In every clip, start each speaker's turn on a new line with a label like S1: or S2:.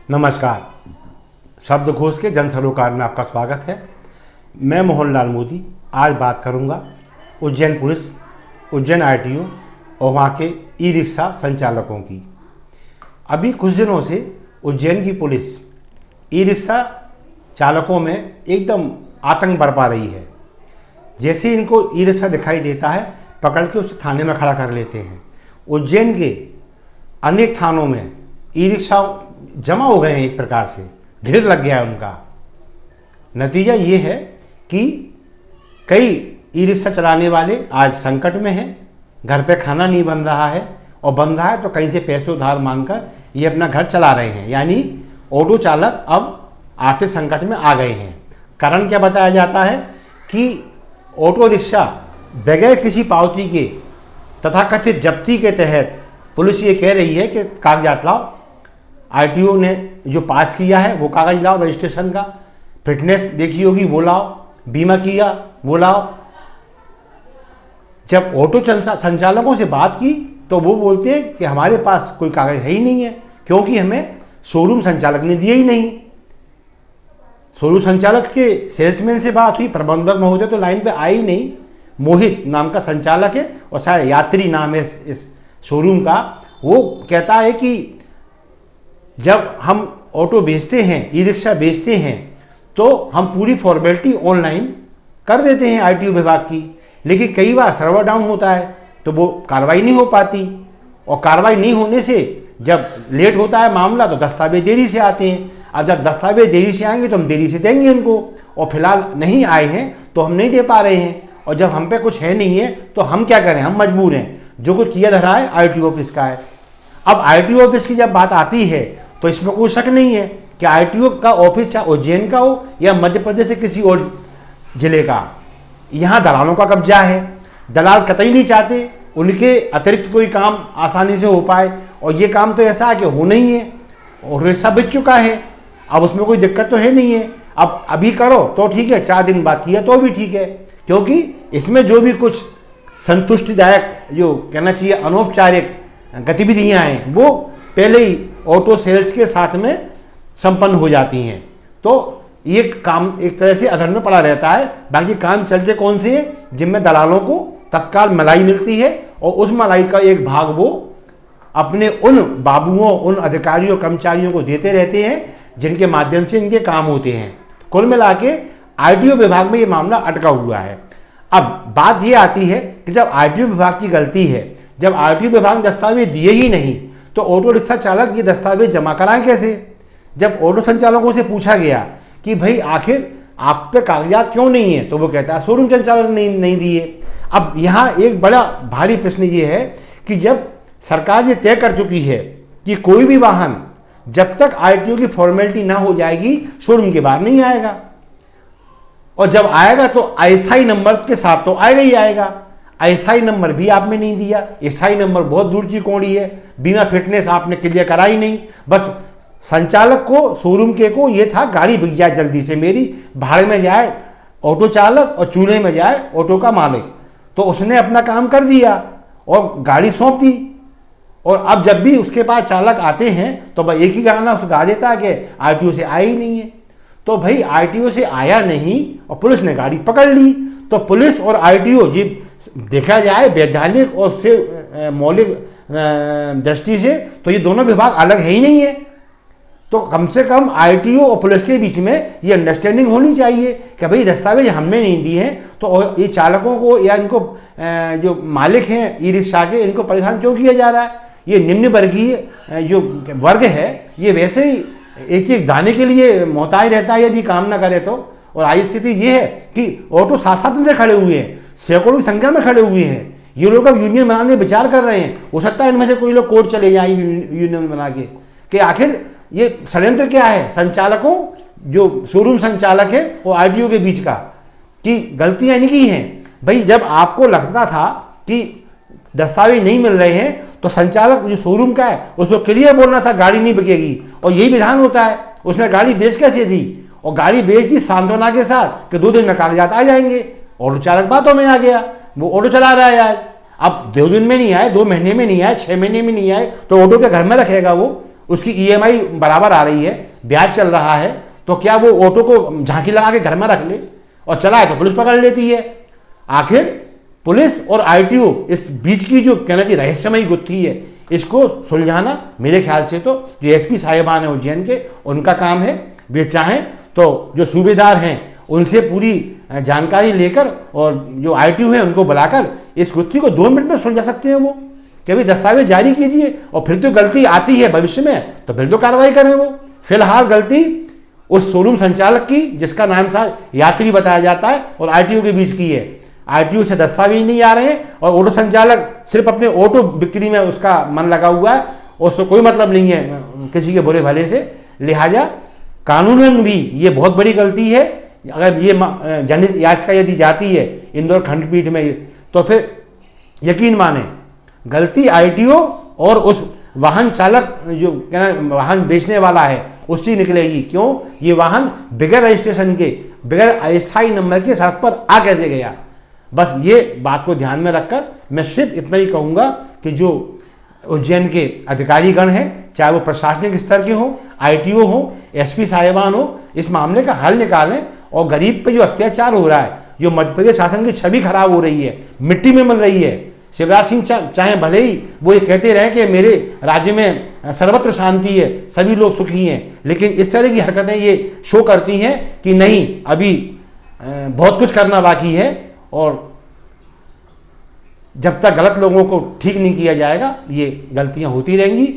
S1: नमस्कार। शब्दकोश के जन सरोकार में आपका स्वागत है। मैं मोहनलाल मोदी आज बात करूंगा उज्जैन पुलिस, उज्जैन आरटीओ और वहाँ के ई रिक्शा संचालकों की। अभी कुछ दिनों से उज्जैन की पुलिस ई रिक्शा चालकों में एकदम आतंक बरपा रही है। जैसे इनको ई रिक्शा दिखाई देता है पकड़ के उसे थाने में खड़ा कर लेते हैं। उज्जैन के अनेक थानों में ई रिक्शा जमा हो गए हैं, एक प्रकार से ढेर लग गया है उनका। नतीजा ये है कि कई ई रिक्शा चलाने वाले आज संकट में हैं, घर पे खाना नहीं बन रहा है और बन रहा है तो कहीं से पैसे उधार मांगकर ये अपना घर चला रहे हैं। यानी ऑटो चालक अब आर्थिक संकट में आ गए हैं। कारण क्या बताया जाता है कि ऑटो रिक्शा बगैर किसी पावती के तथाकथित जब्ती के तहत पुलिस ये कह रही है कि कागजात लाओ, आरटीओ ने जो पास किया है वो कागज लाओ, रजिस्ट्रेशन का फिटनेस देखी होगी वो लाओ, बीमा किया वो लाओ। जब ऑटो संचालकों से बात की तो वो बोलते हैं कि हमारे पास कोई कागज है ही नहीं है, क्योंकि हमें शोरूम संचालक ने दिए ही नहीं। शोरूम संचालक के सेल्समैन से बात हुई, प्रबंधक महोदय तो लाइन पे आए ही नहीं। मोहित नाम का संचालक है और शायद यात्री नाम है इस शोरूम का। वो कहता है कि जब हम ऑटो बेचते हैं, ई रिक्शा बेचते हैं, तो हम पूरी फॉर्मेलिटी ऑनलाइन कर देते हैं आरटीओ विभाग की, लेकिन कई बार सर्वर डाउन होता है तो वो कार्रवाई नहीं हो पाती। और कार्रवाई नहीं होने से जब लेट होता है मामला तो दस्तावेज देरी से आते हैं। अब जब दस्तावेज देरी से आएंगे तो हम देरी से देंगे इनको, और फिलहाल नहीं आए हैं तो हम नहीं दे पा रहे हैं। और जब हम पे कुछ है नहीं है तो हम क्या करें, हम मजबूर हैं। जो कुछ किया धरा है आरटीओ ऑफिस का है। अब आरटीओ ऑफिस की जब बात आती है तो इसमें कोई शक नहीं है कि आरटीओ का ऑफिस चाहे उज्जैन का हो या मध्य प्रदेश से किसी और जिले का, यहाँ दलालों का कब्जा है। दलाल कतई नहीं चाहते उनके अतिरिक्त कोई काम आसानी से हो पाए, और ये काम तो ऐसा है कि होना ही है और रिक्शा बिक चुका है। अब उसमें कोई दिक्कत तो है नहीं है। अब अभी करो तो ठीक है, 4 दिन बाद किया तो भी ठीक है, क्योंकि इसमें जो भी कुछ संतुष्टिदायक, जो कहना चाहिए अनौपचारिक गतिविधियाँ हैं, वो पहले ही ऑटो सेल्स के साथ में संपन्न हो जाती हैं। तो ये काम एक तरह से अधर में पड़ा रहता है। बाकी काम चलते कौन से हैं, जिनमें दलालों को तत्काल मलाई मिलती है और उस मलाई का एक भाग वो अपने उन बाबुओं, उन अधिकारियों, कर्मचारियों को देते रहते हैं जिनके माध्यम से इनके काम होते हैं। कुल मिला के आरटीओ विभाग में ये मामला अटका हुआ है। अब बात ये आती है कि जब आरटीओ विभाग की गलती है, जब आरटीओ विभाग ने दस्तावेज दिए ही नहीं तो ऑटो रिक्शा चालक ये दस्तावेज जमा कराएं कैसे। जब ऑटो संचालकों से पूछा गया कि भाई आखिर आप पे कागजात क्यों नहीं है, तो वो कहता है शोरूम संचालक ने नहीं दिए। अब यहाँ एक बड़ा भारी प्रश्न ये है कि जब सरकार ये तय कर चुकी है कि कोई भी वाहन जब तक आरटीओ की फॉर्मेलिटी ना हो जाएगी शोरूम के बाहर नहीं आएगा, और जब आएगा तो अस्थायी नंबर के साथ तो आएगा ही आएगा। अस्थायी नंबर भी आपने नहीं दिया, स्थायी नंबर बहुत दूर की कौड़ी है, बीमा फिटनेस आपने क्लियर कराई नहीं। बस संचालक को, शोरूम के को ये था गाड़ी बिक जाए जल्दी से मेरी, भाड़े में जाए ऑटो चालक और चूल्हे में जाए ऑटो का मालिक। तो उसने अपना काम कर दिया और गाड़ी सौंप दी। और अब जब भी उसके पास चालक आते हैं तो भाई एक ही गाना उसे गा देता है कि आरटीओ से आया ही नहीं है। तो भाई आरटीओ से आया नहीं और पुलिस ने गाड़ी पकड़ ली, तो पुलिस और आरटीओ जी देखा जाए वैधानिक और से मौलिक दृष्टि से तो ये दोनों विभाग अलग है ही नहीं है। तो कम से कम आरटीओ और पुलिस के बीच में ये अंडरस्टैंडिंग होनी चाहिए कि भाई दस्तावेज हमने नहीं दिए हैं तो ये चालकों को या इनको जो मालिक हैं ई रिक्शा के, इनको परेशान क्यों किया जा रहा है। ये निम्न वर्गीय जो वर्ग है ये वैसे ही एक एक दाने के लिए मोहताज रहता है यदि काम ना करे तो। और आज स्थिति ये है कि ऑटो साथ में खड़े हुए हैं, सैकड़ों की संख्या में खड़े हुए हैं। ये लोग अब यूनियन बनाने विचार कर रहे हैं। हो सकता है इनमें से कोई लोग कोर्ट चले जाए यूनियन बना के कि आखिर ये षड्यंत्र क्या है संचालकों, जो शोरूम संचालक है और आरटीओ के बीच का, कि गलतियां इनकी हैं। भाई जब आपको लगता था कि दस्तावेज नहीं मिल रहे हैं तो संचालक जो शोरूम का है उसको क्लियर बोलना था गाड़ी नहीं बिकेगी, और यही विधान होता है। उसने गाड़ी बेच कैसे दी, और गाड़ी बेच दी सांत्वना के साथ कि 2 दिन में कागजात आ जाएंगे। ऑटो चालक बातों में आ गया, वो ऑटो चला रहा है आज। अब 2 दिन में नहीं आए, 2 महीने में नहीं आए, 6 महीने में नहीं आए तो ऑटो के घर में रखेगा वो, उसकी ईएमआई बराबर आ रही है, ब्याज चल रहा है, तो क्या वो ऑटो को झांकी लगा के घर में रख ले और चलाए तो पुलिस पकड़ लेती है? आखिर पुलिस और आरटीओ इस बीच की जो कहना चाहिए रहस्यमयी गुत्थी है, इसको सुलझाना मेरे ख्याल से तो जो एसपी साहिबान है उज्जैन के, उनका काम है। वे चाहें तो जो सूबेदार हैं उनसे पूरी जानकारी लेकर और जो आरटीओ है उनको बुलाकर इस गुत्थी को 2 मिनट में सुलझा सकते हैं वो, कि अभी दस्तावेज जारी कीजिए, और फिर तो गलती आती है भविष्य में तो फिर तो कार्रवाई करें वो। फिलहाल गलती उस शोरूम संचालक की, जिसका नाम सा यात्री बताया जाता है, और आरटीओ के बीच की है। आरटीओ से दस्तावेज नहीं आ रहे हैं और ऑटो संचालक सिर्फ अपने ऑटो बिक्री में उसका मन लगा हुआ है, उसको कोई मतलब नहीं है किसी के बुरे भले से। लिहाजा कानूनन भी ये बहुत बड़ी गलती है। अगर ये जनहित याचिका यदि जाती है इंदौर खंडपीठ में, तो फिर यकीन माने गलती आरटीओ और उस वाहन चालक जो कहना वाहन बेचने वाला है उससे निकलेगी। क्यों? ये वाहन बगैर रजिस्ट्रेशन के, बगैर अस्थायी नंबर के सड़क पर आ कैसे गया? बस ये बात को ध्यान में रखकर मैं सिर्फ इतना ही कहूँगा कि जो उज्जैन के अधिकारीगण हैं, चाहे वो प्रशासनिक स्तर के हों, आरटीओ हो, एसपी साहिबान हो, इस मामले का हल निकालें। और गरीब पे जो अत्याचार हो रहा है, जो मध्य प्रदेश शासन की छवि खराब हो रही है, मिट्टी में मिल रही है। शिवराज सिंह चाहे भले ही वो ये कहते रहे कि मेरे राज्य में सर्वत्र शांति है, सभी लोग सुखी हैं, लेकिन इस तरह की हरकतें ये शो करती हैं कि नहीं, अभी बहुत कुछ करना बाकी है, और जब तक गलत लोगों को ठीक नहीं किया जाएगा ये गलतियां होती रहेंगी।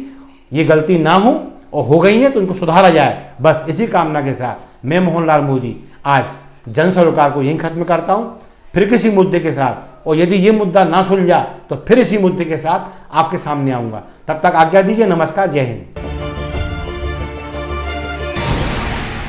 S1: ये गलती ना हो, और हो गई हैं तो उनको सुधारा जाए। बस इसी कामना के साथ मैं मोहनलाल मोदी आज जन सरोकार को यहीं खत्म करता हूं, फिर किसी मुद्दे के साथ, और यदि ये मुद्दा ना सुलझा तो फिर इसी मुद्दे के साथ आपके सामने आऊंगा। तब तक आज्ञा दीजिए। नमस्कार, जय हिंद।